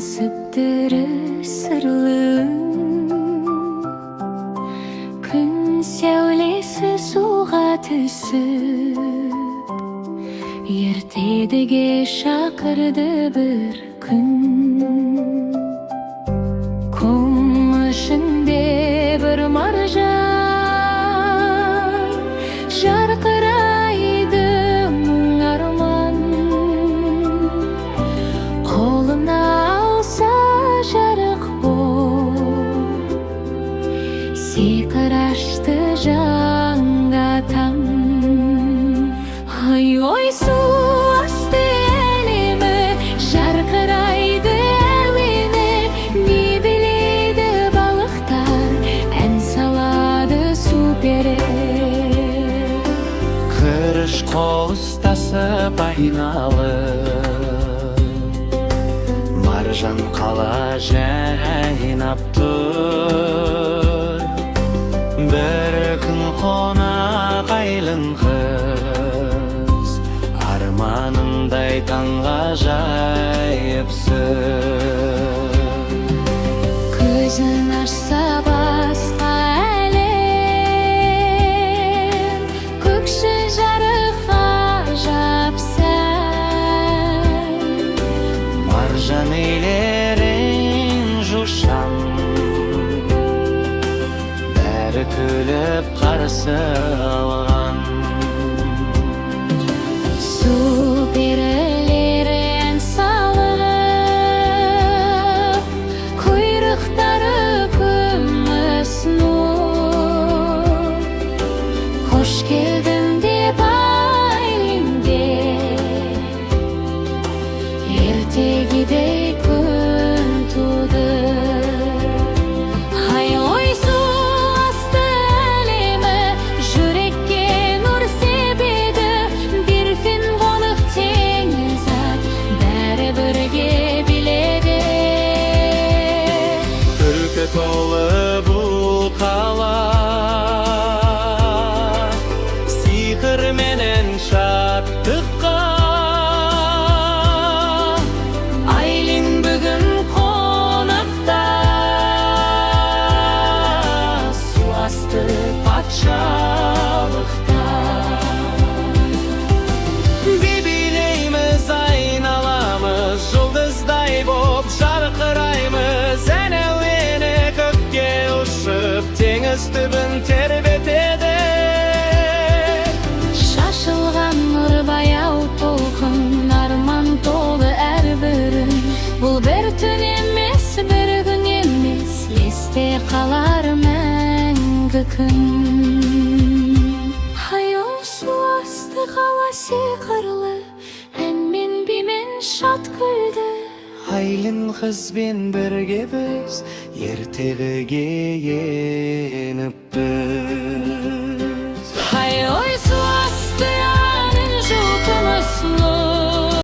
süptürü sırlı. Gün sevlesi suğa түсіп, ертедіге шақырды бір күн. Құм ішінде бір маржан жарқырайды мың арман. Қолына алса жарық боп, сиқыр ашты жаңа таң. Ай ой, су асты әлемі жарқырайды әуені. Не біледі балықтар, ән салады су періп. Кіріш қол ұстасып айналып, маржан қала жайнап тұр. Бір күн қонақ айлын қыз, арманындай таңғажайыпсың. Көзін ашса басқа әлем, көкші жарыққа жапсаң. Маржан үйлерін жушан, бәрі күліп қарсы алған. Су перілері ән салып, құйрықтары күміс нұр. Қош келдің деп айлинге, ертегідей күн туды. Ай ой, су асты әлемі жүрекке нұр себеді. Bir gün қонық теңіз ат, бәрі бірге біледі. Күлкі толы бұл қала, сиқыр менен шаттыққа. Айлин бүгін қонақта, су асты патшалықта. Би билейміз, айналамыз, жұлдыздай боп жарқыраймыз. Ән әуені көкке ұшып, теңіз түбін тербетеді. Шашылған нұр баяу толқын, арман толы әрбірін. Бұл бір түн емес, бір күн емес, есте қалар мәңгі күн. Ай ой, су асты қала сиқырлы, әнмен бимен шат күлді. Айлин қызбен бірге біз ертегіге еніппіз.